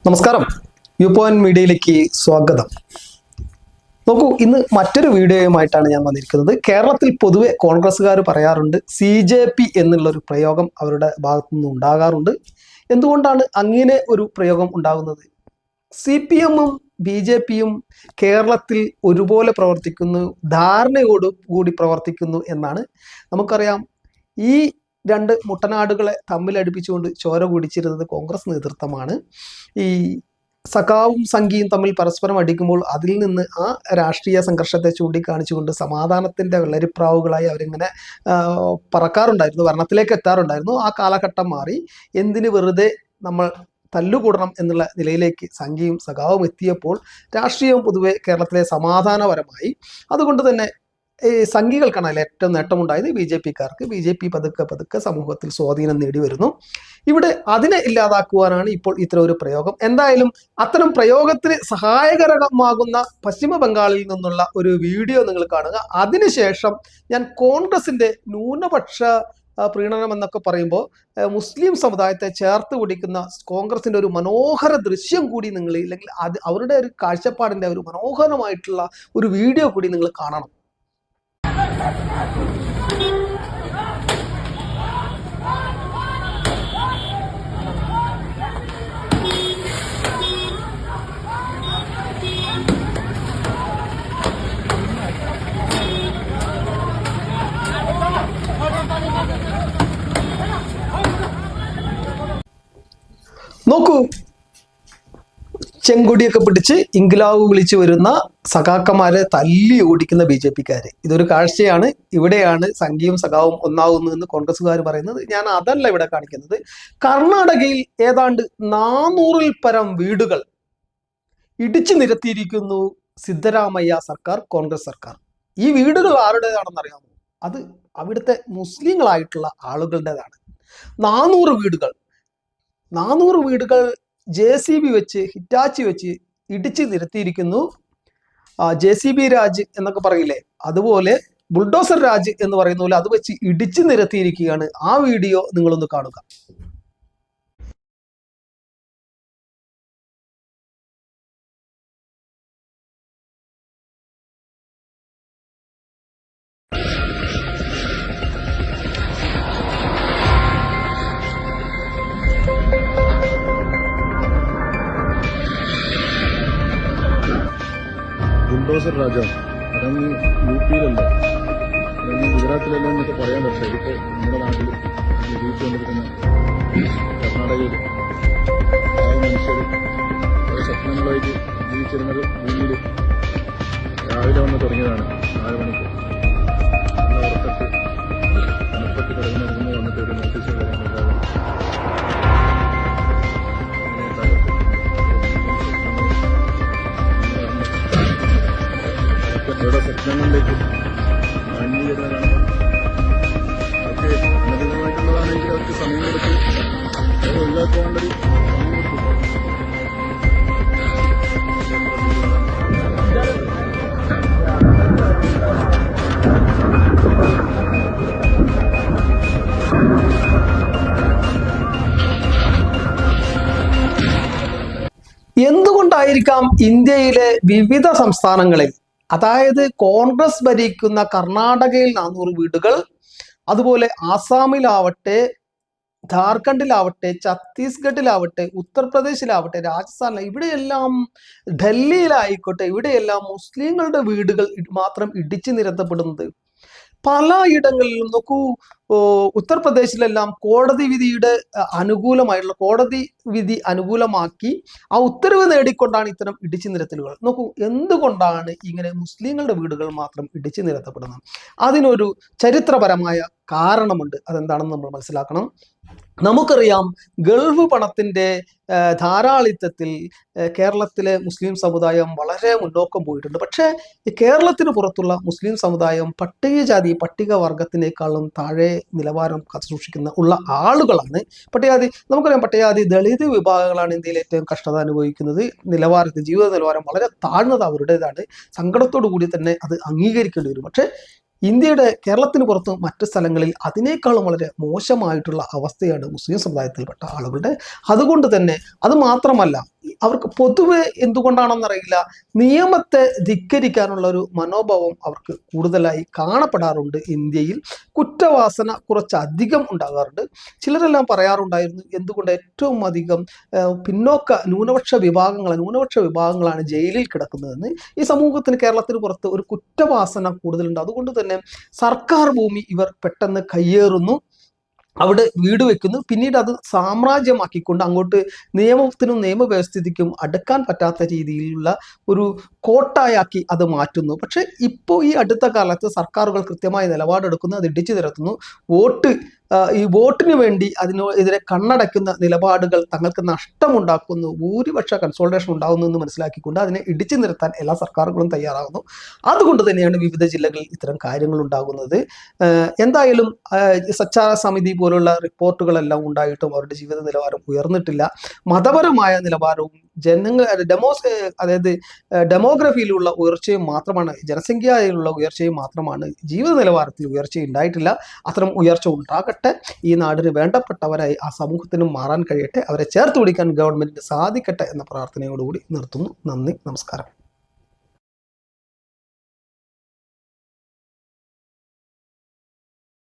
നമസ്കാരം, view point മീഡിയയിലേക്ക് സ്വാഗതം. നോക്കൂ, ഇന്ന് മറ്റൊരു വീഡിയോയുമായിട്ടാണ് ഞാൻ വന്നിരിക്കുന്നത്. കേരളത്തിൽ പൊതുവെ കോൺഗ്രസ്സുകാർ പറയാറുണ്ട് CJP എന്നുള്ളൊരു പ്രയോഗം അവരുടെ ഭാഗത്തു നിന്ന് ഉണ്ടാകാറുണ്ട്. എന്തുകൊണ്ടാണ് അങ്ങനെ ഒരു പ്രയോഗം ഉണ്ടാകുന്നത്? CPM-ഉം BJP-യും കേരളത്തിൽ ഒരുപോലെ പ്രവർത്തിക്കുന്നു, ധാരണയോട് കൂടി പ്രവർത്തിക്കുന്നു എന്നാണ് നമുക്കറിയാം. ഈ രണ്ട് മുട്ടനാടുകളെ തമ്മിലടിപ്പിച്ചുകൊണ്ട് ചോര കുടിച്ചിരുന്നത് കോൺഗ്രസ് നേതൃത്വമാണ്. ഈ സഖാവും സംഘിയും തമ്മിൽ പരസ്പരം അടിക്കുമ്പോൾ അതിൽ നിന്ന് ആ രാഷ്ട്രീയ സംഘർഷത്തെ ചൂണ്ടിക്കാണിച്ചുകൊണ്ട് സമാധാനത്തിൻ്റെ വെള്ളരിപ്രാവുകളായി അവരിങ്ങനെ പറക്കാറുണ്ടായിരുന്നു, ഭരണത്തിലേക്ക് എത്താറുണ്ടായിരുന്നു. ആ കാലഘട്ടം മാറി. എന്തിന് വെറുതെ നമ്മൾ തല്ലുകൂടണം എന്നുള്ള നിലയിലേക്ക് സംഘിയും സഖാവും എത്തിയപ്പോൾ രാഷ്ട്രീയം പൊതുവെ കേരളത്തിലെ സമാധാനപരമായി. അതുകൊണ്ട് തന്നെ ഈ സംഘികൾക്കാണ് അതിൽ ഏറ്റവും നേട്ടമുണ്ടായത്. BJP-ക്കാർക്ക് BJP പതുക്കെ സമൂഹത്തിൽ സ്വാധീനം നേടി വരുന്നു. ഇവിടെ അതിനെ ഇല്ലാതാക്കുവാനാണ് ഇപ്പോൾ ഇത്തരം ഒരു പ്രയോഗം. എന്തായാലും അത്തരം പ്രയോഗത്തിന് സഹായകരമാകുന്ന പശ്ചിമ ബംഗാളിൽ നിന്നുള്ള ഒരു വീഡിയോ നിങ്ങൾ കാണുക. അതിനുശേഷം ഞാൻ കോൺഗ്രസിന്റെ ന്യൂനപക്ഷ പ്രീണനം എന്നൊക്കെ പറയുമ്പോൾ മുസ്ലിം സമുദായത്തെ ചേർത്ത് പിടിക്കുന്ന കോൺഗ്രസിന്റെ ഒരു മനോഹര ദൃശ്യം കൂടി നിങ്ങൾ, ഇല്ലെങ്കിൽ അത് അവരുടെ ഒരു കാഴ്ചപ്പാടിന്റെ ഒരു മനോഹരമായിട്ടുള്ള ഒരു വീഡിയോ കൂടി നിങ്ങൾ കാണണം. നോക്കൂ, ചെങ്കൊടിയൊക്കെ പിടിച്ച് ഇൻക്ലാബ് വിളിച്ചു വരുന്ന സഖാക്കന്മാരെ തല്ലി ഓടിക്കുന്ന BJP-ക്കാര്. ഇതൊരു കാഴ്ചയാണ്. ഇവിടെയാണ് സംഘിയും സഖാവും ഒന്നാവുന്നതെന്ന് കോൺഗ്രസ്സുകാർ പറയുന്നത്. ഞാൻ അതല്ല ഇവിടെ കാണിക്കുന്നത്. കർണാടകയിൽ ഏതാണ്ട് 400-ൽ പരം വീടുകൾ ഇടിച്ചു നിരത്തിയിരിക്കുന്നു സിദ്ധരാമയ്യ സർക്കാർ, കോൺഗ്രസ് സർക്കാർ. ഈ വീടുകൾ ആരുടേതാണെന്ന് അറിയാമോ? അത് അവിടുത്തെ മുസ്ലിങ്ങളായിട്ടുള്ള ആളുകളുടേതാണ്. 400 വീടുകൾ JCB വെച്ച്, ഹിറ്റാച്ചി വെച്ച് ഇടിച്ച് നിരത്തിയിരിക്കുന്നു. JCB രാജ് എന്നൊക്കെ പറയില്ലേ, അതുപോലെ ബുൾഡോസർ രാജ് എന്ന് പറയുന്ന പോലെ അത് വെച്ച് ഇടിച്ച് നിരത്തിയിരിക്കുകയാണ്. ആ വീഡിയോ നിങ്ങളൊന്ന് കാണുക. ബുൾഡോസർ രാജാവ് അതങ്ങ് UP-യിലല്ല, അതങ്ങ് ഗുജറാത്തിലല്ല എന്നൊക്കെ പറയാൻ പറ്റില്ല. ഇതിപ്പോൾ നമ്മുടെ നാട്ടിൽ ജീവിച്ചുകൊണ്ടിരിക്കുന്ന കർണാടകയിൽ ആ മനുഷ്യർ സ്വപ്നങ്ങളായിട്ട് ജീവിച്ചിരുന്നത് ഭൂമിയിൽ രാവിലെ വന്ന് തുടങ്ങിയതാണ്. 4 മണിക്ക് നല്ല ഉറക്കത്ത് തണുപ്പത്ത് കിടക്കുന്ന ഭൂമി വന്നിട്ട് ഒരു നോട്ടീസ് പറയാൻ പറ്റാതെ അവരുടെ സ്വപ്നങ്ങളിലേക്ക് അഞ്ഞു വരുന്നതാണ്. അവർക്ക് അനധികമായിട്ടുള്ളതാണെങ്കിൽ അവർക്ക് സമയം കൊടുത്ത് അത് ഒഴിവാക്കാണ്ടൊരു സമയം കൊടുക്കും. എന്തുകൊണ്ടായിരിക്കാം ഇന്ത്യയിലെ വിവിധ സംസ്ഥാനങ്ങളിൽ, അതായത് കോൺഗ്രസ് ഭരിക്കുന്ന കർണാടകയിൽ 400 വീടുകൾ, അതുപോലെ ആസാമിലാവട്ടെ, ഝാർഖണ്ഡിലാവട്ടെ, ഛത്തീസ്ഗഡിലാവട്ടെ, ഉത്തർപ്രദേശിലാവട്ടെ, രാജസ്ഥാനിൽ, ഇവിടെയെല്ലാം, ഡൽഹിയിലായിക്കോട്ടെ, ഇവിടെയെല്ലാം മുസ്ലിങ്ങളുടെ വീടുകൾ മാത്രം ഇടിച്ചു നിരത്തപ്പെടുന്നത്? പലയിടങ്ങളിലും നോക്കൂ, ഉത്തർപ്രദേശിലെല്ലാം കോടതി വിധിയുടെ അനുകൂലമായിട്ടുള്ള, കോടതി വിധി അനുകൂലമാക്കി ആ ഉത്തരവ് നേടിക്കൊണ്ടാണ് ഇത്തരം ഇടിച്ചു നിരത്തലുകൾ. നോക്കൂ, എന്തുകൊണ്ടാണ് ഇങ്ങനെ മുസ്ലിങ്ങളുടെ വീടുകൾ മാത്രം ഇടിച്ചു നിരത്തപ്പെടുന്നത്? അതിനൊരു ചരിത്രപരമായ കാരണമുണ്ട്. അതെന്താണെന്ന് നമ്മൾ മനസ്സിലാക്കണം. നമുക്കറിയാം, ഗൾഫ് പണത്തിൻ്റെ ധാരാളിത്തത്തിൽ കേരളത്തിലെ മുസ്ലിം സമുദായം വളരെ മുന്നോക്കം പോയിട്ടുണ്ട്. പക്ഷേ കേരളത്തിന് പുറത്തുള്ള മുസ്ലിം സമുദായം പട്ടികജാതി പട്ടികവർഗത്തിനേക്കാളും താഴെ നിലവാരം കാത്തുസൂക്ഷിക്കുന്ന ഉള്ള ആളുകളാണ്. നമുക്കറിയാം, പട്ടികജാതി ദളിത് വിഭാഗങ്ങളാണ് ഇന്ത്യയിൽ ഏറ്റവും കഷ്ടത അനുഭവിക്കുന്നത്. ജീവിത നിലവാരം വളരെ താഴ്ന്നത് അവരുടേതാണ്. സങ്കടത്തോടു കൂടി തന്നെ അത് അംഗീകരിക്കേണ്ടി വരും. പക്ഷേ കേരളത്തിന് പുറത്ത് മറ്റ് സ്ഥലങ്ങളിൽ അതിനേക്കാളും വളരെ മോശമായിട്ടുള്ള അവസ്ഥയാണ് മുസ്ലിം സമുദായത്തിൽപ്പെട്ട ആളുകളുടെ. അതുകൊണ്ട് തന്നെ അത് മാത്രമല്ല, അവർക്ക് പൊതുവെ എന്തുകൊണ്ടാണെന്നറിയില്ല നിയമത്തെ ധിക്കരിക്കാനുള്ള ഒരു മനോഭാവം അവർക്ക് കൂടുതലായി കാണപ്പെടാറുണ്ട്. ഇന്ത്യയിൽ കുറ്റവാസന കുറച്ചധികം ഉണ്ടാകാറുണ്ട്. ചിലരെല്ലാം പറയാറുണ്ടായിരുന്നു എന്തുകൊണ്ട് ഏറ്റവും അധികം ന്യൂനപക്ഷ വിഭാഗങ്ങളാണ് ജയിലിൽ കിടക്കുന്നതെന്ന്. ഈ സമൂഹത്തിന് കേരളത്തിന് പുറത്ത് ഒരു കുറ്റവാസന കൂടുതലുണ്ട്. അതുകൊണ്ട് തന്നെ സർക്കാർ ഭൂമി ഇവർ പെട്ടെന്ന് കയ്യേറുന്നു, അവിടെ വീട് വെക്കുന്നു, പിന്നീട് അത് സാമ്രാജ്യമാക്കിക്കൊണ്ട് അങ്ങോട്ട് നിയമത്തിനും നിയമവ്യവസ്ഥിതിക്കും അടുക്കാൻ പറ്റാത്ത രീതിയിലുള്ള ഒരു കോട്ടായാക്കി അത് മാറ്റുന്നു. പക്ഷെ ഇപ്പോൾ ഈ അടുത്ത കാലത്ത് സർക്കാരുകൾ കൃത്യമായ നിലപാടെടുക്കുന്നു, അത് ഇടിച്ചു നിരത്തുന്നു. ഈ വോട്ടിന് വേണ്ടി അതിനെതിരെ കണ്ണടയ്ക്കുന്ന നിലപാടുകൾ തങ്ങൾക്ക് നഷ്ടമുണ്ടാക്കുന്നു, ഭൂരിപക്ഷ കൺസോൾട്ടേഷൻ ഉണ്ടാകുന്നു എന്ന് മനസ്സിലാക്കിക്കൊണ്ട് അതിനെ ഇടിച്ചു നിരത്താൻ എല്ലാ സർക്കാരുകളും തയ്യാറാകുന്നു. അതുകൊണ്ട് തന്നെയാണ് വിവിധ ജില്ലകളിൽ ഇത്തരം കാര്യങ്ങൾ ഉണ്ടാകുന്നത്. എന്തായാലും സച്ചാര സമിതി പോലുള്ള റിപ്പോർട്ടുകളെല്ലാം ഉണ്ടായിട്ടും അവരുടെ ജീവിത നിലവാരം ഉയർന്നിട്ടില്ല. മതപരമായ നിലവാരവും അതായത് ഡെമോഗ്രഫിയിലുള്ള ഉയർച്ചയും മാത്രമാണ്, ജനസംഖ്യയിലുള്ള ഉയർച്ചയും മാത്രമാണ്, ജീവിത നിലവാരത്തിൽ ഉയർച്ച ഉണ്ടായിട്ടില്ല. അത്തരം ഉയർച്ച ഉണ്ടാകട്ടെ, ഈ നാടിന് വേണ്ടപ്പെട്ടവരായി ആ സമൂഹത്തിനും മാറാൻ കഴിയട്ടെ, അവരെ ചേർത്ത് പിടിക്കാൻ ഗവൺമെന്റിന് സാധിക്കട്ടെ എന്ന പ്രാർത്ഥനയോടുകൂടി നിർത്തുന്നു. നന്ദി, നമസ്കാരം.